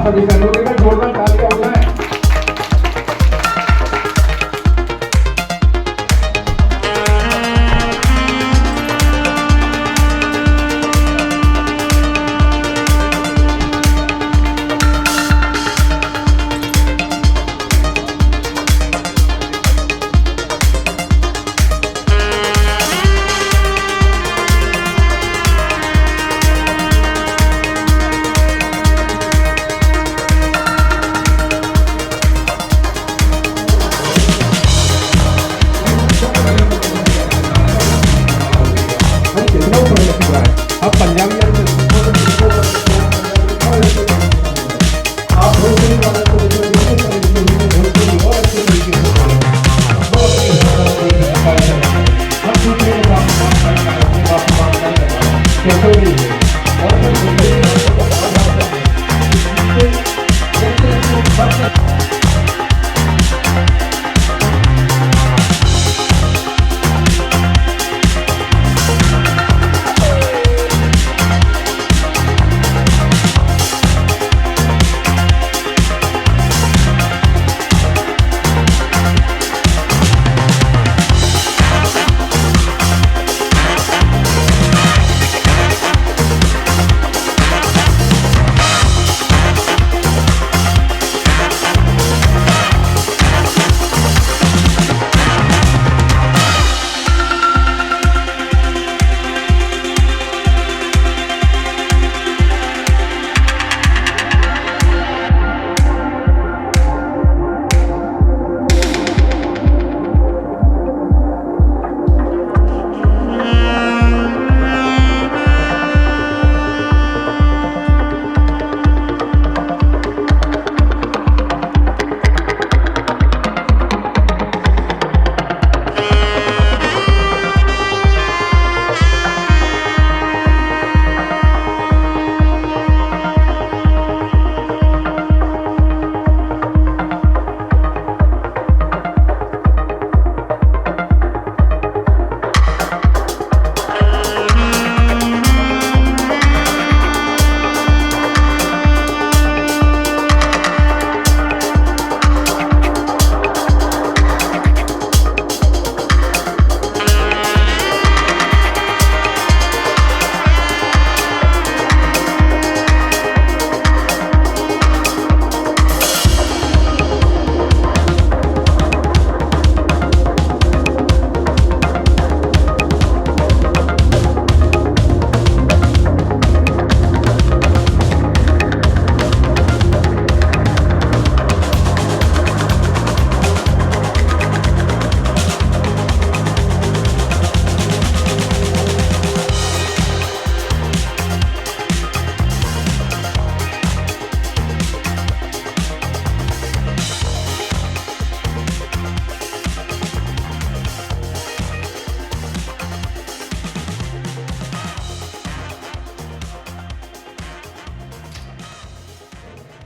सभी सहयोगी में जोरदार तालियां बुलाएं। अब पंजाबी आप भोजपुरी वालों को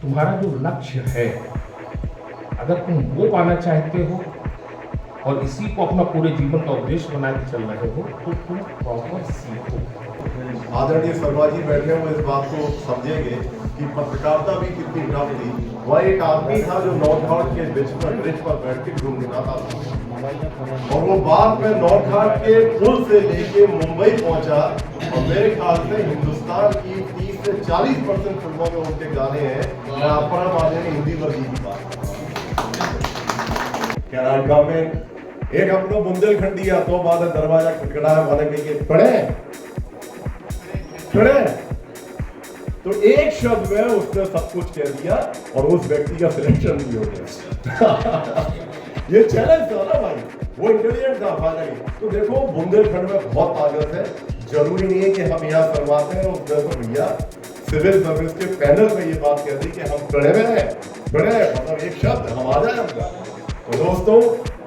तुम्हारा जो लक्ष्य है, अगर तुम वो पाना चाहते हो और इसी को अपना पूरे जीवन का उद्देश्य बना के चल रहे हो तो तुम प्रॉपर सीखो। आदरणीय शर्मा जी बैठे हुए इस बात को समझेंगे कि पत्रकारिता भी कितनी टफ थी। वह एक आदमी था जो नॉर्थ घाट के ब्रिज पर बैठ के ढूंढता था और वो बाद में नॉर्थ घाट के पुल से लेके मुंबई पहुंचा और मेरे ख्याल से हिंदुस्तान की 30 से 40% फिल्मों में उनके गाने हैं। मैं अपना माने हिंदी वर्दी की बात कर्नाटका में एक हम लोग बुंदेलखंडी तो बाद दरवाजा खटखटाया वाले के पढ़े तो एक शब्द में उसने सब कुछ कह दिया और उस व्यक्ति का सिलेक्शन भी हो गया। ये चैलेंज था ना भाई, वो इंटेलिजेंट था फाइनली। तो देखो बुंदेलखंड में बहुत ताकत है। जरूरी नहीं है कि हम यहाँ करवाते हैं। उस भैया सिविल सर्विस के पैनल में ये बात कह दी कि हम बड़े मतलब एक शब्द हम आ जाए हमका। तो दोस्तों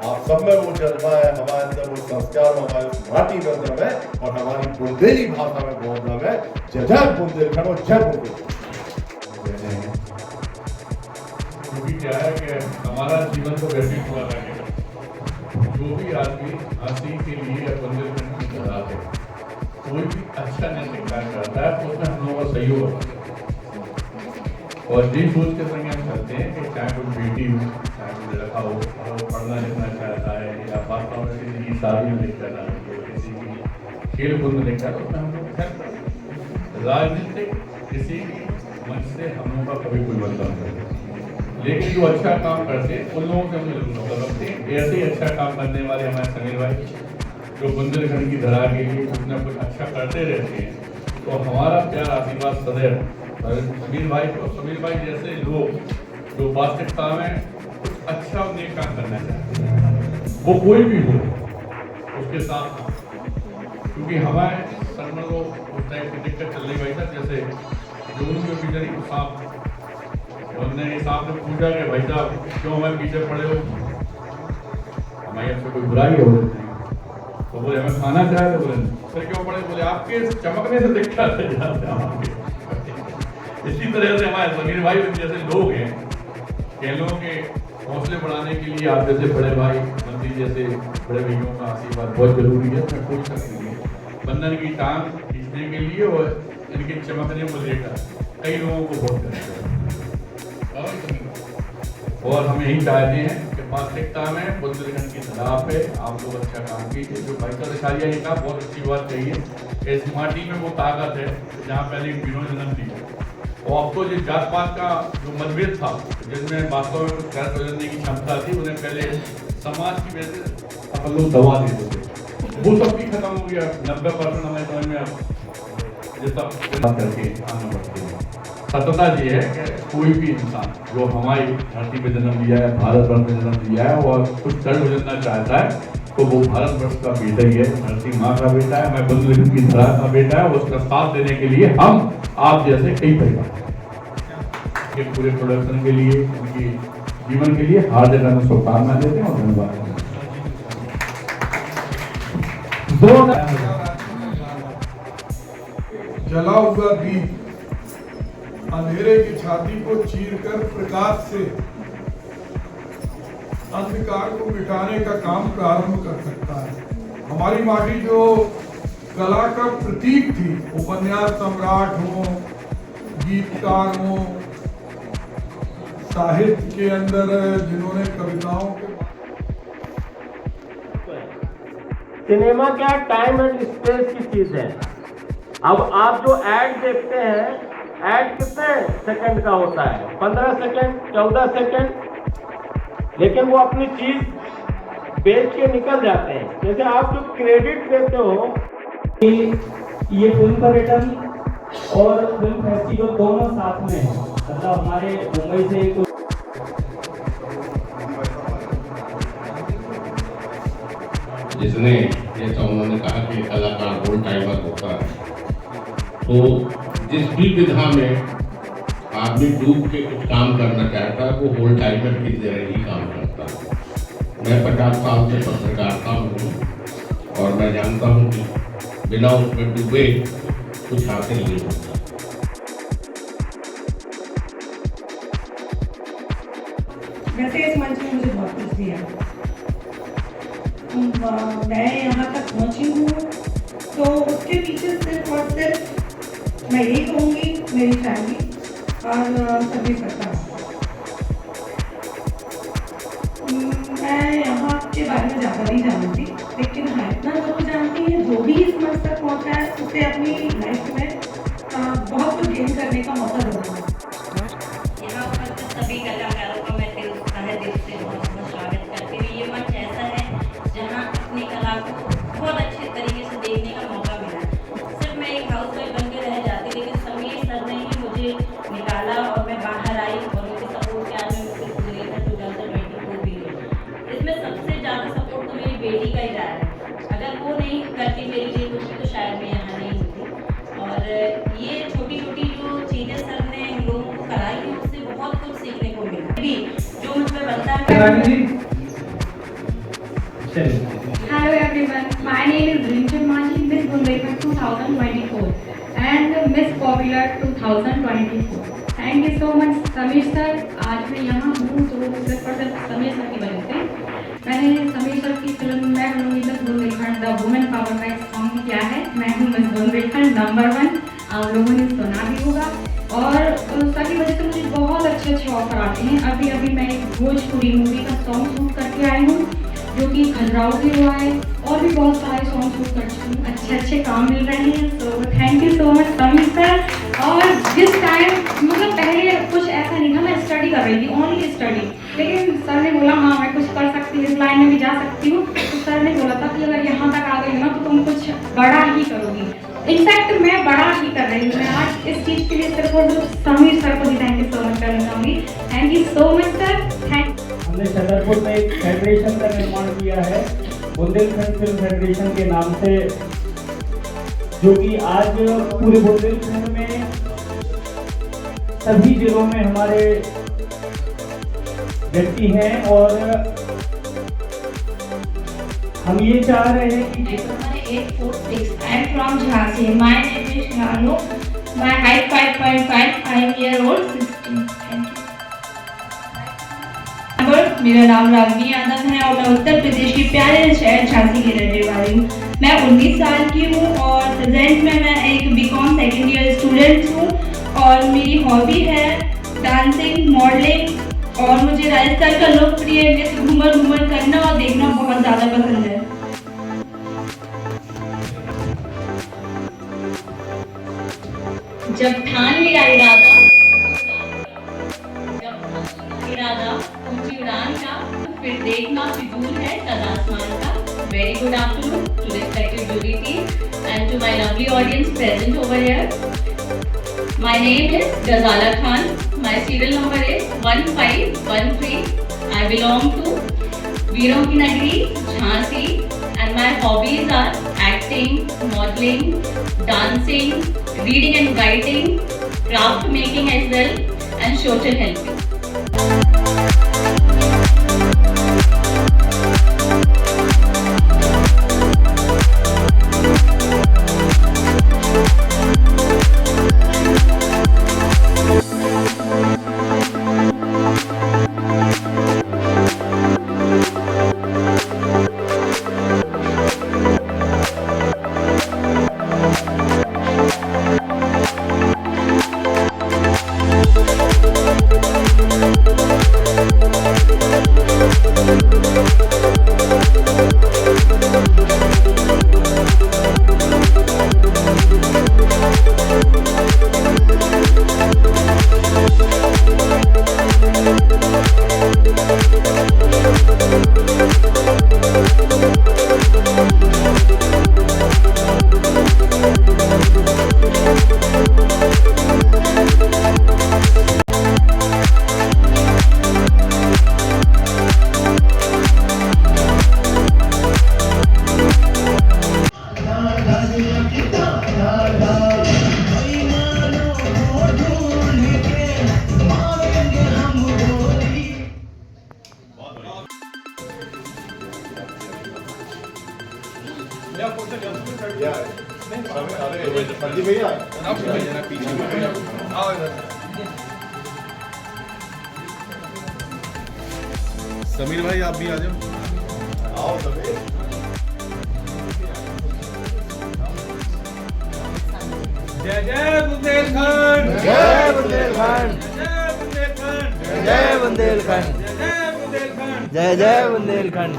आप सब में वो जज्बा है, हमारे अंदर वो संस्कार, हमारे माटी में दम है और हमारी बुंदेली भाषा में बहुत दम है। जय बुंदेलखंड और जय बुंदेलखंड। क्योंकि क्या है कि हमारा जीवन तो व्यतीत हुआ रहेगा। जो भी आदमी हंसी के लिए बुंदेलखंड की तरह है, कोई भी अच्छा नहीं दिखाना चाहता है तो उसमें हम लोगों का सहयोग होगा। और जिस सोच के संग हम करते हैं कि चाहे कोई बेटी हो चाहे कोई लड़का हो और वो पढ़ना लिखना चाहता है या वास्तव में किसी की शादी में दिक्कत आ रही है, किसी की खेल कूद में दिक्कत है, उसमें हम लोग हेल्प करते हैं। राजनीतिक किसी भी मंच से हम लोगों का कभी कोई मतलब नहीं, लेकिन जो अच्छा काम करते हैं उन लोगों से हम लोग मतलब रखते हैं। ऐसे ही अच्छा काम करने वाले हमारे समीर भाई जो बुंदेलखंड की धरा के लिए कुछ ना कुछ अच्छा करते रहते हैं, तो हमारा प्यार आशीर्वाद सदैव समीर भाई को, समीर भाई जैसे लोग जो वास्तविकता में कुछ अच्छा और नेक काम करना चाहते हैं, वो कोई भी हो उसके साथ, क्योंकि हमारे सर में वो उस टाइप की दिक्कत चल रही भाई साहब, जैसे जो उनके पीछे साहब उन्होंने साहब ने पूछा कि भाई साहब क्यों हमारे पीछे पड़े हो, हमारी आपसे कोई बुराई हो तो बोले हमें खाना चाहे, तो बोले फिर क्यों पड़े, बोले आपके चमकने से दिक्कत है जाते। इसी तरह से हमारे समीर भाई जैसे लोग हैं, कह लो के हौसले बढ़ाने के लिए आप जैसे बड़े भाई मंत्री जैसे बड़े भैयों का आशीर्वाद बहुत जरूरी है। मैं कोई शक नहीं है, बंधन की टांग खींचने के लिए और इनके चमकने को लेकर कई लोगों को बहुत करते हैं, और हम यही चाहते हैं कि वास्तविकता में बुंदेलखंड की धरा पे आप लोग अच्छा काम कीजिए। जो भाई साहब दिखाई है का बहुत अच्छी बात कही है, इस माटी में वो ताकत है जहाँ पहले वीरों जन्म लिया, और अब तो जिस जात पात का जो मतभेद था जिसमें वास्तव में कुछ कर बदलने की क्षमता थी, उन्हें पहले समाज की वजह से अपन लोग दबा देते थे, वो सब भी खत्म हो गया। 90% हमारे समझ में अब ये सब करके आना पड़ते हैं। सत्यता ये है कि कोई भी इंसान जो हमारी धरती पे जन्म लिया है, भारतवर्ष में जन्म लिया है और कुछ कर गुजरना चाहता है, तो वो भारतवर्ष का बेटा ही है, धरती माँ का बेटा है, मैं बुंदेलखंड की धरा का बेटा है। उसका साथ देने के लिए हम आप जैसे कई परिवार के पूरे प्रोडक्शन के लिए, उनके जीवन के लिए हार्दिक शुभकामनाएं देते हैं और धन्यवाद। जला हुआ दीप अंधेरे की छाती को चीरकर प्रकाश से अंधकार को मिटाने का काम प्रारंभ कर सकता है। हमारी माटी जो कला का प्रतीक थी, उपन्यास सम्राट हो, गीतकार हो, साहित्य के अंदर जिन्होंने कविताओं के, सिनेमा क्या टाइम एंड स्पेस की चीज है। अब आप जो एड देखते हैं, एड कितने सेकंड का होता है, 15 सेकंड, 14 सेकंड, लेकिन वो अपनी चीज बेच के निकल जाते हैं। जैसे आप जो क्रेडिट देते हो कि ये फिल्म पर्यटन और फिल्म फेस्टिवल दोनों साथ में है, मतलब हमारे मुंबई से जिसने जैसा उन्होंने कहा कि कलाकार होल टाइमर होता है, तो जिस भी विधा में आदमी डूब के कुछ काम करना चाहता है वो होल टाइमर की तरह ही काम करता है। मैं 50 साल से पत्रकारिता हूँ और मैं जानता हूँ कि बिना उसमें डूबे कुछ हासिल नहीं होता। वैसे इस मंच में मुझे बहुत कुछ दिया, मैं यहाँ तक पहुँची हूँ, तो उसके पीछे सिर्फ और सिर्फ मैं यही कहूँगी, मेरी फैमिली और सभी सरकार। मैं यहाँ के बारे में ज़्यादा नहीं जानती, लेकिन हाँ इतना जरूर जानती है, जो भी इस मंच तक पहुँचा है उसे अपनी लाइफ में बहुत कुछ गेन करने का मौका जरूर है। यहाँ उपस्थित सभी कलाकारों का मैं दिल से बहुत बहुत स्वागत करती हूँ। ये मंच ऐसा है जहाँ अपनी कला को बहुत अच्छे तरीके से देखने का मौका मिला। सिर्फ मैं एक हाउस वाइफ बन के रह जाती, लेकिन समीर सर ने ही मुझे निकाला और मैं बाहर आई और उनके सपोर्ट के आज मैं मुझे गुजरे था 2022 भी। इसमें सबसे ज़्यादा सपोर्ट तो मेरी बेटी का ही रहा है। अगर वो नहीं करती मेरे लिए कुछ तो शायद मैं यहाँ नहीं होती। और ये छोटी छोटी जो चीज़ें सर ने हम लोगों को कराई है, उससे बहुत कुछ सीखने को मिला भी जो मुझ पर बनता है। Hello everyone, my name is Rinchen Manji, Miss Bundelkhand 2024 and Miss Popular 2024. Thank you so much Sameer sir. आज मैं यहाँ हूँ तो सिर्फ और सिर्फ समीर सर की वजह से। मैंने समीर सर की फिल्म मैं बनूंगी miss Bundelkhand the women power का एक सॉन्ग किया है, मैं हूँ मिस बुंदेलखंड नंबर 1, आप लोगों ने सुना भी होगा। और सर की वजह से मुझे ऑफर आते हैं। अभी अभी मैं एक भोजपुरी मूवी का सॉन्ग शूट करके आई हूँ जो कि खजुराहो से हुआ है, और भी बहुत सारे सॉन्ग शूट कर चुकी हूँ। अच्छे अच्छे काम मिल रहे हैं, so thank you so much Sameer sir. और जिस टाइम मतलब पहले कुछ ऐसा नहीं था, मैं स्टडी कर रही थी, ओनली स्टडी, लेकिन सर ने बोला हाँ मैं कुछ कर सकती हूँ, इस लाइन में भी जा सकती हूँ। तो सर ने बोला था कि अगर यहाँ तक आ गई ना तो तुम कुछ बड़ा ही करोगी। इनफैक्ट मैं बड़ा ही कर रही हूँ। मैं आज इस चीज़ के लिए सिर्फ और सिर्फ समीर सर को भी थैंक यू सो मच करना चाहूँगी। Thank you so much sir. Thank हमने छतरपुर में एक फेडरेशन का निर्माण किया है बुंदेलखंड फिल्म फेडरेशन के नाम से, जो कि आज पूरे बुंदेलखंड में सभी जिलों में हमारे व्यक्ति हैं। और हम ये चाह रहे हैं कि 846. I am from Jhansi. My name is Shanu. My height 5.5. I am year old 16. Thank you. मेरा नाम रागनी यादव है और मैं उत्तर प्रदेश के प्यारे शहर झांसी की रहने वाली हूँ। मैं 19 साल की हूँ और प्रेजेंट में मैं एक बीकॉम सेकेंड ईयर स्टूडेंट हूँ और मेरी हॉबी है डांसिंग, मॉडलिंग और मुझे राजस्थान का लोकप्रिय नृत्य घूमर घूमर करना और देखना बहुत ज़्यादा पसंद है। जब ठान लिया इरादा ऊंची उड़ान का, फिर देखना फिजूल है तद आसमान का। Very good afternoon to respected jury team and to my lovely audience present over here. My name is Ghazala Khan. My serial number is 1513. I belong to वीरों की नगरी Jhansi and my hobbies are acting, modeling, dancing, reading and writing, craft making as well and social helping. Sameer भाई आप भी आ जाओ। आओ समीर। जय जय बुंदेलखंड, जय बुंदेलखंड, जय बुंदेलखंड, जय बुंदेलखंड, जय बुंदेलखंड, जय जय बुंदेलखंड।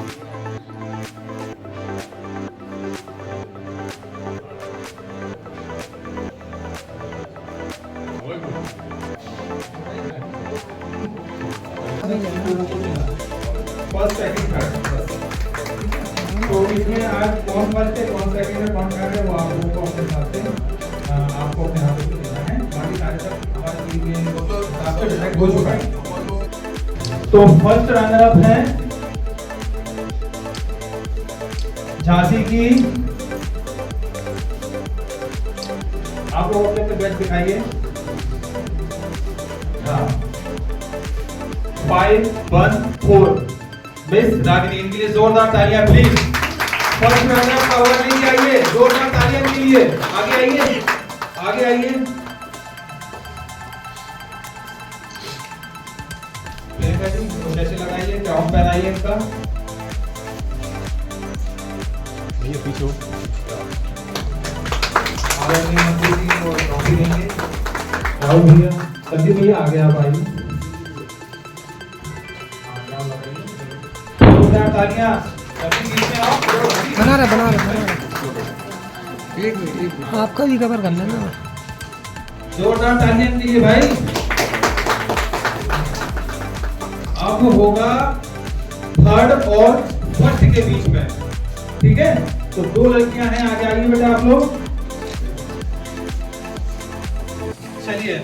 फर्स्ट सेकंड थर्ड, तो इसमें आज कौन फर्स्ट है कौन सेकंड है कौन थर्ड है वो आप लोगों को अपने साथ से आपको अपने हाथों से देना है। बाकी सारे सब हमारे टीम में आपको डिसाइड हो चुका है। तो फर्स्ट रनर अप है झांसी की। आप लोग अपने अपने बैच दिखाइए। हाँ 514 मिस रागिनी, इनके लिए जोरदार तालियां प्लीज। फर्स्ट रनर का अवार्ड लेके आइए, जोरदार तालियां के लिए। आगे आइए, आगे आइए। प्रियंका जी कुछ ऐसे लगाइए, क्राउन पहनाइए इनका। भैया पीछे आगे मंत्री जी को ट्रॉफी देंगे। और भैया संदीप भैया आगे आप आइए। तालियां सभी बीच में आओ। बना रहे एक मिनट आपका भी कवर करना ना। जोरदार तालियां दीजिए भाई। अब होगा थर्ड और फर्स्ट के बीच में, ठीक है? तो 2 लड़कियां हैं, आगे आइए बेटा आप लोग। चलिए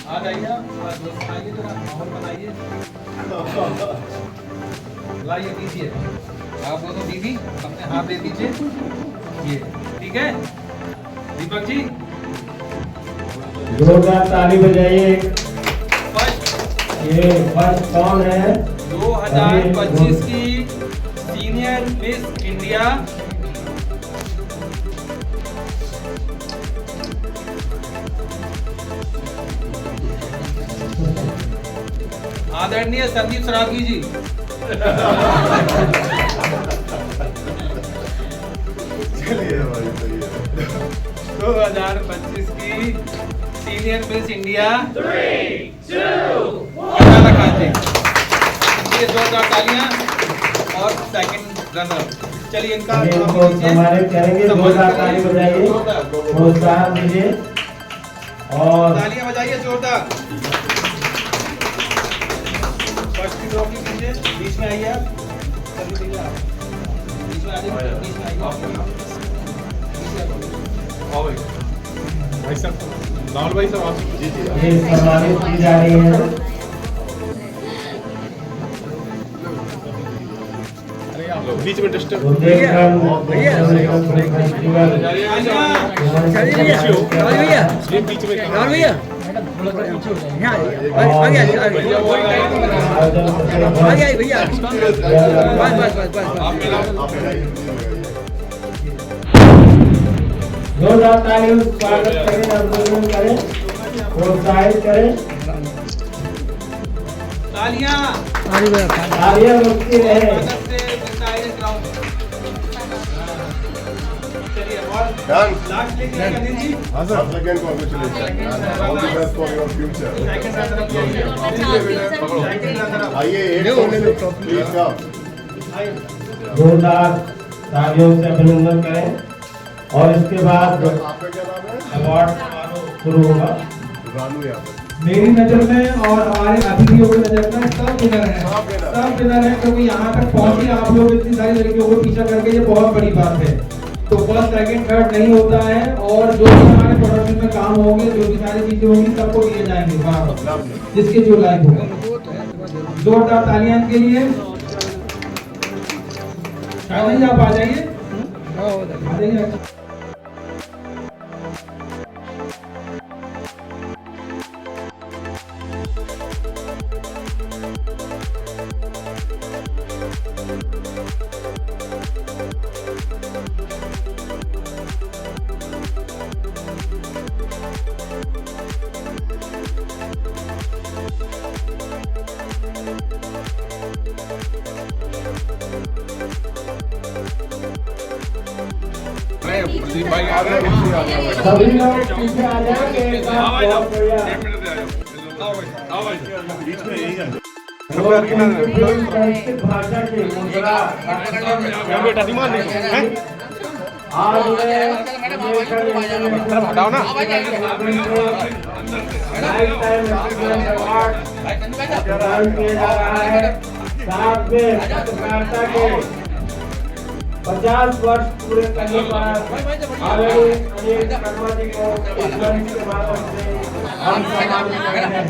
आ जाइए, आइए जरा माहौल बनाइए, लाइए दीजिए। आप वो तो दीदी अपने हाथ दे दीजिए, ये ठीक है दीपक जी। जोरदार ताली बजाइए। ये फर्स्ट कौन है? 2025 की सीनियर मिस इंडिया आदरणीय संदीप सरागी जी। चलिए भाई सही है। 2025 की सीनियर मिस इंडिया 3, 2, 1 खान जी। ये जोरदार तालियां। और सेकंड रनर, चलिए इनका सम्मानित करेंगे। जोरदार ताली बजाइए, प्रोत्साहन दीजिए और तालियां बजाइए जोरदार। फर्स्ट की ट्रॉफी दीजिए, बीच में आइए आप। चलिए भैया बीच में आ जाइए, बीच में आइए। भाई साहब राहुल भाई साहब आप ये सम्मानित की जा रही है। बीच में डिस्टर्ब जोरदार ताली स्वागत करें, अभिनंदन करें, प्रोत्साहित करें। तालियां तालियां बजती रहे। Done. लास्ट लेके Anil ji. Once again, congratulations. All the best for your future. आइए एक कोने में प्लीज कम। जोरदार तालियों से अभिनंदन करें और इसके बाद आपका क्या नाम है? अवार्ड शुरू होगा। रानू यादव। मेरी नजर में और हमारे अतिथियों की नजर में सब विनर हैं, सब विनर हैं, क्योंकि यहाँ तक पहुँचे आप लोग इतनी सारी लड़कियों को पीछा करके, ये बहुत बड़ी बात है। तो फर्स्ट सेकंड थर्ड नहीं होता है, और जो भी हमारे प्रोडक्शन में काम होंगे, जो भी सारी चीजें होंगी, सबको दिए जाएंगे बाहर, जिसके जो लायक होगा। जोरदार तालियां के लिए। शायद आप आ जाइए, आ जाइए। सभी लोग पीछे आ जाएंगे। भाषा की मुद्रा आज हटाओ ना। लाइफ टाइम अचीवमेंट अवार्ड प्रदान किया जा रहा है। साथ में पत्रकारिता के 50 वर्ष पूरे करने पर आदरणीय अनिल शर्मा जी को इस मंच के माध्यम से हम सम्मानित कर रहे हैं।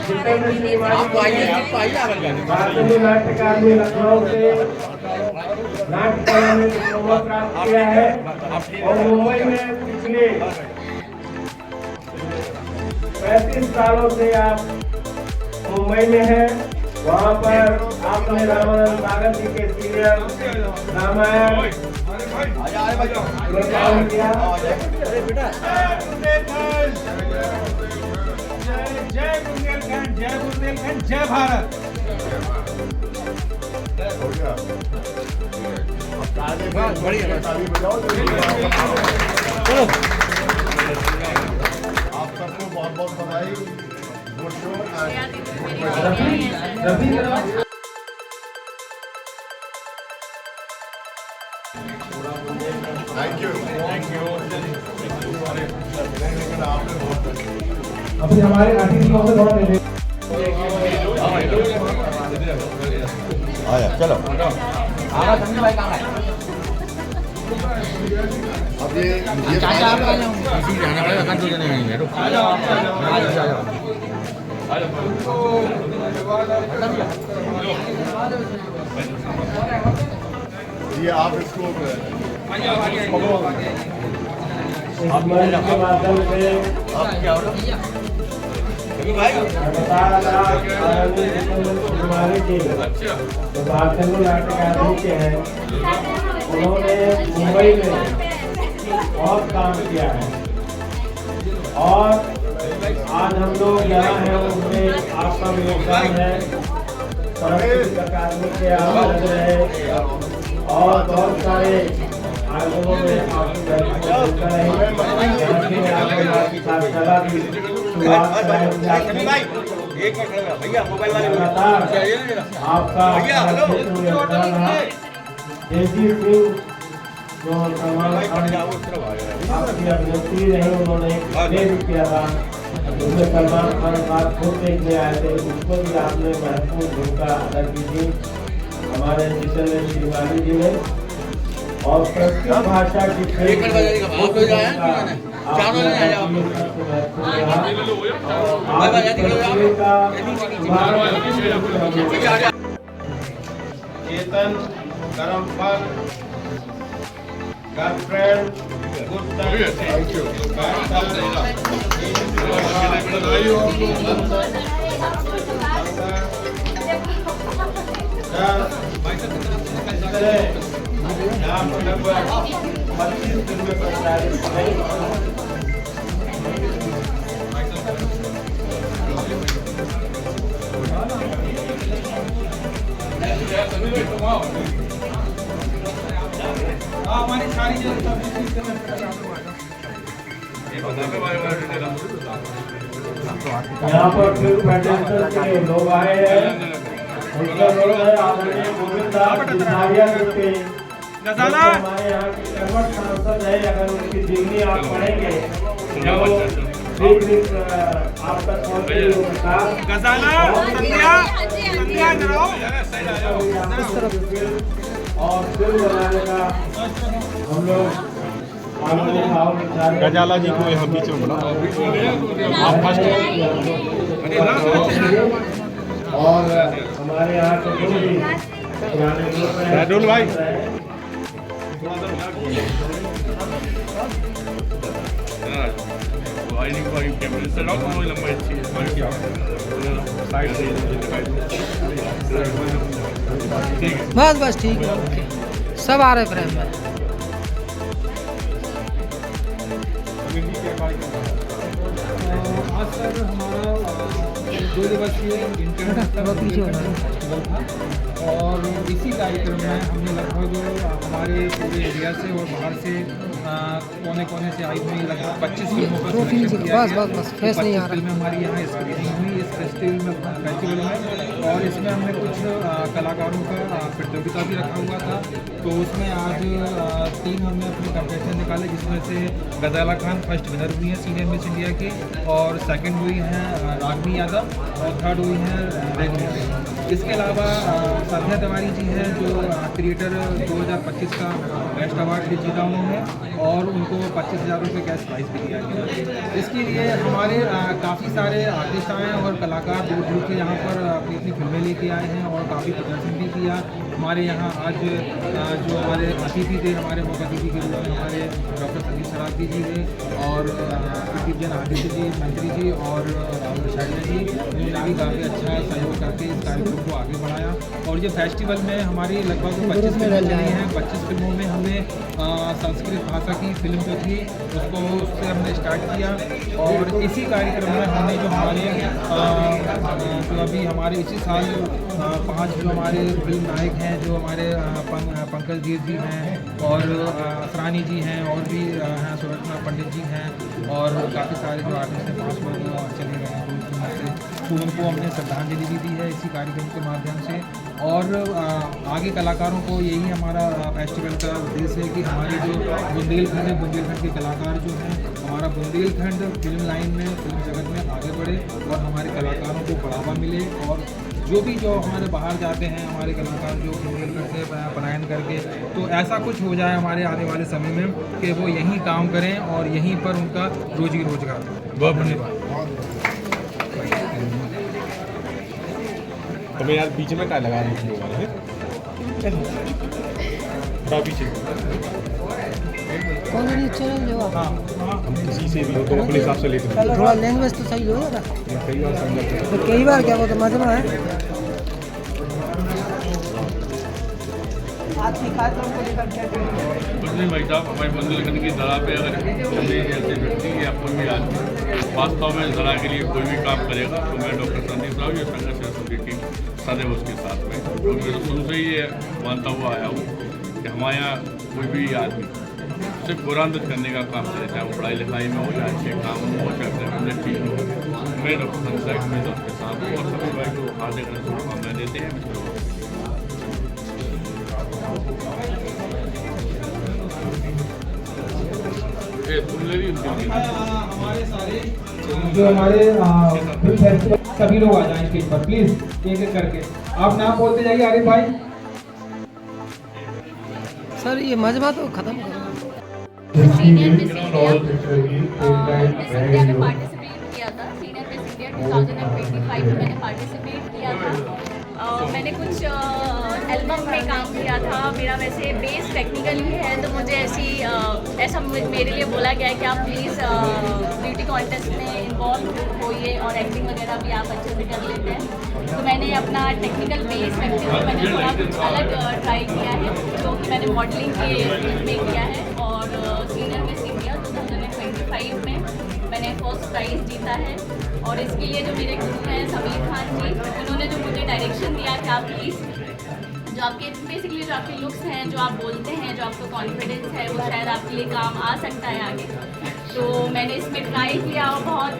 जितेंद्र श्रीवास्तव भारतीय नाट्य अकादमी लखनऊ से नाट्य कला में डिप्लोमा प्राप्त किया है और मुंबई में पिछले 35 सालों से आप मुंबई में हैं। वहाँ पर आपने रामानंद सागर जी के सीरियल रामायण में काम किया। जय बुंदेलखंड, जय बुंदेलखंड, जय भारत। हो गया। बढ़िया ताली बजाओ। आप सबको बहुत बहुत बधाई। Good show. अभी हमारे अतिथियों से थोड़ा दे आया चलो अब ये ये आप इसको इस मंच के माध्यम से जो भारतीय नाट्य अकादमी के हैं, उन्होंने मुंबई में बहुत काम किया है और आज हम लोग यहाँ हैं, उसमें आपका भी योगदान है। सरस्वती अकादमी के आवाज रहे और बहुत सारे आयोजनों में आपकी कला की शुरुआत आपका योगदान रहा। जयजी सिंह जो आपकी अभिनेत्री रहे, उन्होंने प्ले भी किया था, उसमें सलमान खान साथ खुद देखने आए थे, उसको भी आपने महत्वपूर्ण भूमिका अदा की थी हमारे जितेंद्र श्रीवाली जी ने। और संस्कृत भाषा की चेतन करमफल गर्लफ्रेंड यहाँ पर लगभग 25 फिल्में प्रसारित हुई। हमारी सारी यहाँ पर फिल्म फेडरेशन के लोग आए हैं, उनका लोग है आदरणीय गोविंद दास बिसारिया जी के हमारे यहाँ के कर्मठ सांसद है। अगर उनकी जीवनी आप पढ़ेंगे जो आप तक पहुँचे और फिल्म बनाने का हम लोग गजाला जी को यहाँ बीच में बुलाओ आप फर्स्ट और हमारे यहाँ के जो भी राहुल भाई बस बस ठीक है, ओके, सब आ रहे फ्रेम में। आज सर हमारा 2 दिवसीय इंटरनेशनल फेस्टिवल था और इसी कार्यक्रम में हमने लगभग हमारे पूरे एरिया से और बाहर से कोने कोने से आई हुई लगभग 25 फिल्मों का सिलेक्शन किया गया। 25 फिल्में हमारी यहाँ स्क्रीनिंग हुई इस फेस्टिवल में और इसमें हमने कुछ कलाकारों का प्रतियोगिता भी रखा हुआ था। तो उसमें आज 3 हमने अपने कंपटीशन निकाले, जिसमें से गजाला खान फर्स्ट विनर हुई हैं सीनियर मिस इंडिया की, और सेकंड हुई हैं रागनी यादव, और थर्ड हुई हैं रेगनी। इसके अलावा संध्या तिवारी जी हैं जो क्रिएटर 2025 का बेस्ट अवार्ड भी जीता उन्होंने, और उनको 25,000 रुपये कैश प्राइज भी दिया गया। इसके लिए हमारे काफ़ी सारे आर्टिस्ट आए हैं और कलाकार दूर दूर के यहाँ पर अपनी अपनी फिल्में लेके आए हैं और काफ़ी प्रदर्शन भी किया। हमारे यहाँ आज जो हमारे अतिथि थे, हमारे मुख्य अतिथि के रूप में हमारे डॉक्टर सतीश सरावगी जी थे, और जन आदित्य जी मंत्री जी और राहुल शर्मा जी, उन्होंने भी काफ़ी अच्छा सहयोग करके इस कार्यक्रम को आगे बढ़ाया। और ये फेस्टिवल में हमारी लगभग 25 फिल्में रही हैं। 25 फिल्मों में हमने संस्कृत भाषा की फिल्म जो थी उससे हमने स्टार्ट किया, और इसी कार्यक्रम में हमने जो हमारे जो अभी हमारे इसी साल 5 जो हमारे फिल्म नायक हैं, जो हमारे पंकज धीर जी हैं और असरानी जी हैं, और भी हैं सुरचना पंडित जी हैं, और काफ़ी सारे जो आर्टिस्ट हैं 5 लोग चले गए हैं तो उनको हमने श्रद्धांजलि भी दी है इसी कार्यक्रम के माध्यम से। और आगे कलाकारों को यही हमारा फेस्टिवल का उद्देश्य है कि हमारे जो बुंदेलखंड है, बुंदेलखंड के कलाकार जो हैं हमारा बुंदेलखंड फिल्म लाइन में, फिल्म जगत में आगे बढ़े और हमारे कलाकारों को बढ़ावा मिले। और जो हमारे बाहर जाते हैं हमारे कलाकार जो बुंदेलखंड से पलायन करके, तो ऐसा कुछ हो जाए हमारे आने वाले समय में कि वो यहीं काम करें और यहीं पर उनका रोजी रोजगार। बहुत धन्यवाद। तो मैं यार बीच में क्या लगा रही हूँ पीछे कौन नहीं चल जो आप हम किसी से भी हो तो अपने हिसाब से लेते हैं। थोड़ा लैंग्वेज तो सही हो जाता कई बार समझाते तो कई बार क्या वो तो मजमा है कुछ नहीं भाई साहब, हमारे बुंदेलखंड की ज़रा पे अगर कोई ऐसे व्यक्ति या कोई भी आदमी वास्तव में ज़रा के लिए कोई भी काम करेगा तो मैं डॉक्टर संदीप साहब या संघर्ष समिति टीम सदैव उसके साथ में, क्योंकि मैं तो शुरू से ही ये मानता हुआ आया हूँ कि हमारे यहाँ कोई भी आदमी सिर्फ गौरवान्वित करने का काम करे, चाहे वो पढ़ाई लिखाई में हो या अच्छे काम हो, चाहे अपने चीज़ हो। मैं डॉक्टर संदीप साहब में उसके साथ हूँ और सभी भाई को हार्दिक शुभकामनाएं देते हैं। हमारे सारे जो हमारे फिल्म फेस्टिवल सभी लोग आ जाएं स्टेज पर प्लीज, एक एक करके आप नाम बोलते जाइए। आरिफ भाई। सर ये मजमा तो खत्म करो। सीनियर मिस इंडिया में पार्टिसिपेट किया था। सीनियर मिस इंडिया 2025 में मैंने पार्टिसिपेट किया था। मैंने कुछ एल्बम में काम किया था। मेरा वैसे बेस टेक्निकल ही है, तो मुझे ऐसा मेरे लिए बोला गया है कि आप प्लीज़ ब्यूटी कॉन्टेस्ट में इन्वॉल्व होइए और एक्टिंग वगैरह भी आप अच्छे से कर लेते हैं। तो मैंने अपना टेक्निकल बेस रखते हुए मैंने थोड़ा कुछ अलग ट्राई किया है, जो कि मैंने मॉडलिंग के फील्ड में किया है। और सीनियर मिस इंडिया 2025 में मैंने फर्स्ट प्राइज़ जीता है। और इसके लिए जो मेरे गुरु हैं समीर खान जी, उन्होंने जो मुझे डायरेक्शन दिया कि आप प्लीज़ जो आपके बेसिकली जो आपके लुक्स हैं, जो आप बोलते हैं, जो आपको कॉन्फिडेंस है, वो शायद आपके लिए काम आ सकता है आगे। तो मैंने इसमें ट्राई किया और बहुत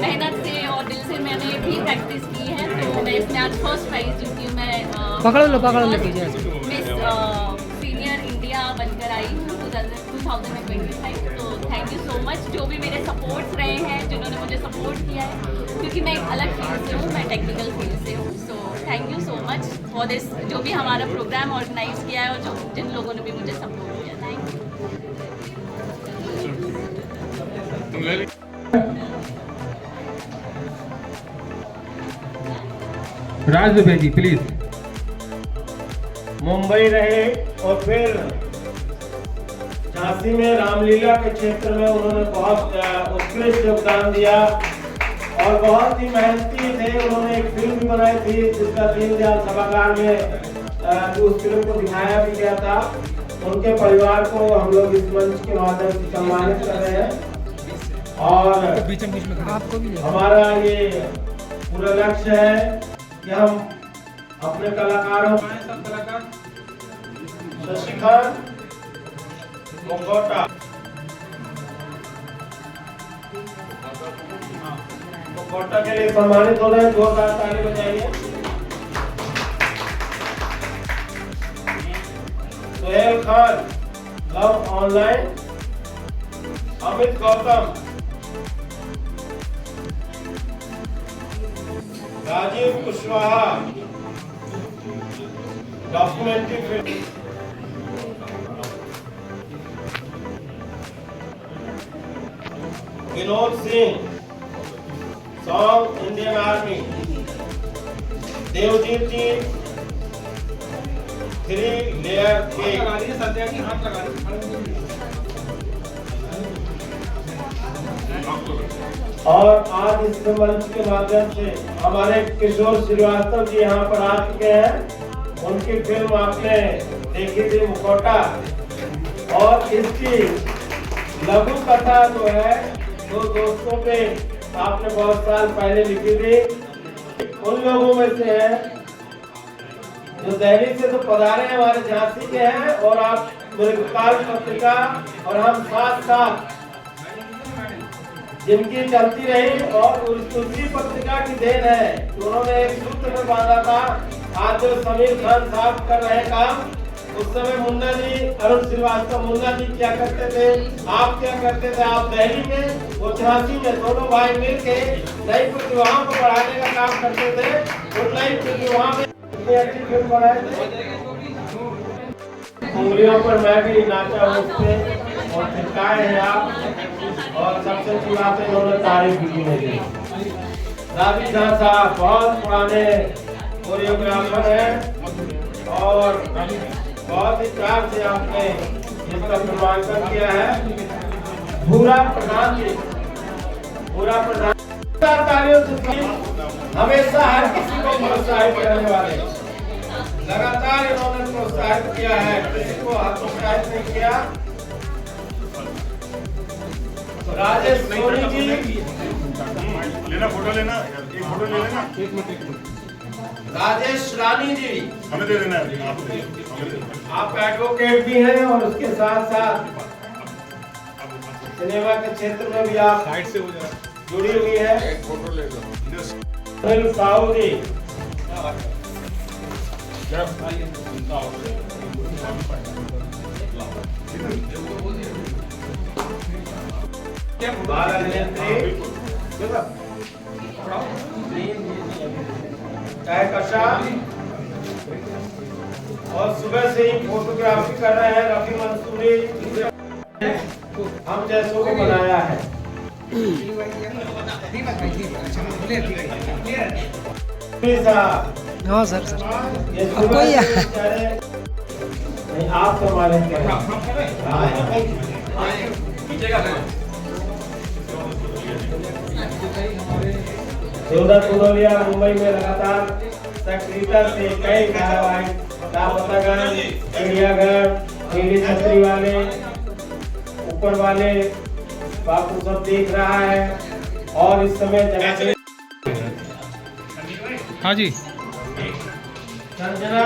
मेहनत से और दिल से मैंने भी प्रैक्टिस की है। तो मैं इसमें आज फर्स्ट प्राइज़ जीती हूँ। मैं पकड़ लो मिस सीनियर इंडिया बनकर आई हूँ 2025। तो थैंक यू सो मच जो भी मेरे सपोर्ट्स रहे हैं, जिन्होंने मुझे सपोर्ट किया है, क्योंकि मैं एक अलग फील्ड से हूँ, मैं टेक्निकल फील्ड से हूँ। So thank you so much for this, जो भी हमारा प्रोग्राम ऑर्गेनाइज किया है और जो जिन लोगों ने भी मुझे सपोर्ट किया। Thank you. Raj Dubey ji please. Mumbai रहे और फिर झांसी में रामलीला के क्षेत्र में उन्होंने बहुत उत्कृष्ट योगदान दिया और बहुत ही मेहनती थे। उन्होंने एक फिल्म भी बनाई थी जिसका दीनदयाल सभागार में उस फिल्म को दिखाया भी गया था। उनके परिवार को हम लोग इस मंच के माध्यम से सम्मानित कर रहे हैं। और आपको भी हमारा ये पूरा लक्ष्य है कि हम अपने कलाकारों शशिकांत मुखौटा के लिए सम्मानित हो रहे हैं। जोरदार ताली बजाइए। Sohail Khan love online, Amit Gautam, Rajiv Kushwaha documentary film, Vinod Singh song Indian army, Devjit ji 3 layer cake. और आज इस मंच के माध्यम से हमारे किशोर श्रीवास्तव जी यहाँ पर आ चुके हैं। उनकी फिल्म आपने देखी थी मुखौटा, और इसकी लघु कथा जो है दो दोस्तों पे आपने बहुत साल पहले लिखी थी। उन लोगों में से है जो दिल्ली से तो पधारे हमारे झांसी के हैं, और आप मृगकाल पत्रिका और हम साथ साथ जिनकी चलती रही, और उसी पत्रिका की देन है। उन्होंने एक सूत्र में बांधा था। आज जो समीर खान साहब कर रहे काम, उस समय मुन्ना जी, अरुण श्रीवास्तव, मुन्ना जी क्या करते थे, आप क्या करते थे? आप दिल्ली में, वो झांसी में, दोनों भाई मिलके नई प्रतिभाओं को बढ़ाने का काम करते थे। और नई प्रतिभाओं में इतनी अच्छी फिल्म बनाए थे। उंगलियों पर मैं भी नाचा हूँ उसपे, और चिपकाए हैं आप। और सबसे अच्छी बात है, इन्होंने तारीफ भी की मेरी। रावी झा साहब बहुत पुराने कोरियोग्राफर हैं और बहुत ही प्यार से आपने इसका फिल्मांकन किया है। भूरा प्रधान जी, भूरा प्रधान तालियों से हमेशा हर किसी को प्रोत्साहित करने वाले, लगातार इन्होंने प्रोत्साहित किया है, किसी को हतोत्साहित नहीं किया। राजेश सोनी जी, लेना फोटो लेना, एक फोटो ले लेना। एक मिनट। राजेश रानी जी, हमें दे देना। आप एडवोकेट भी हैं और उसके साथ साथ सिनेमा के क्षेत्र में भी आप साइड से हो जाए, जुड़ी हुई है। एक फोटो ले लो। अनिल साहू जी, बाल अभिनेत्री कहकशा, और सुबह से ही फोटोग्राफी कर रहे हैं रफी मंसूरी, हम जैसों को बनाया है। हाँ सर सर ये अब कोई नहीं, आप तो हमारे देवदत्त कुनोलिया मुंबई में लगातार सक्रियता से कई धारावाहिक, दामोदरगढ़, चिड़ियाघर, नीली छतरी वाले, ऊपर वाले, बापू सब देख रहा है। और इस समय जगह हाँ जी संजना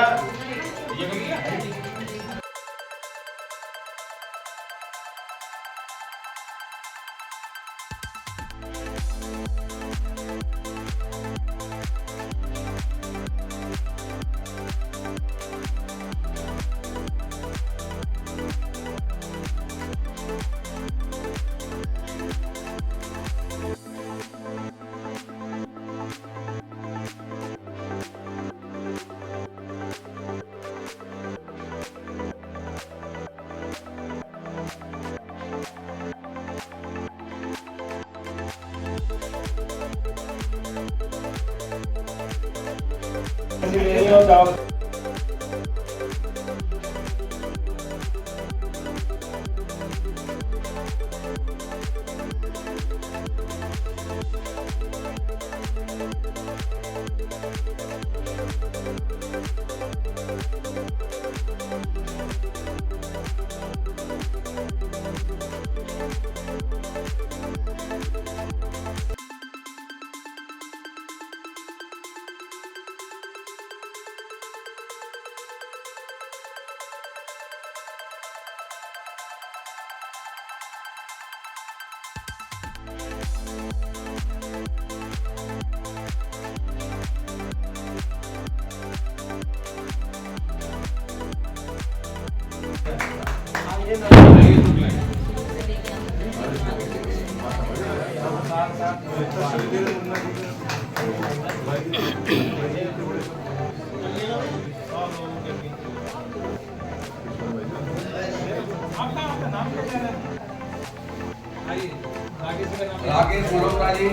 राकेश मल्होत्रा जी,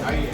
आइए।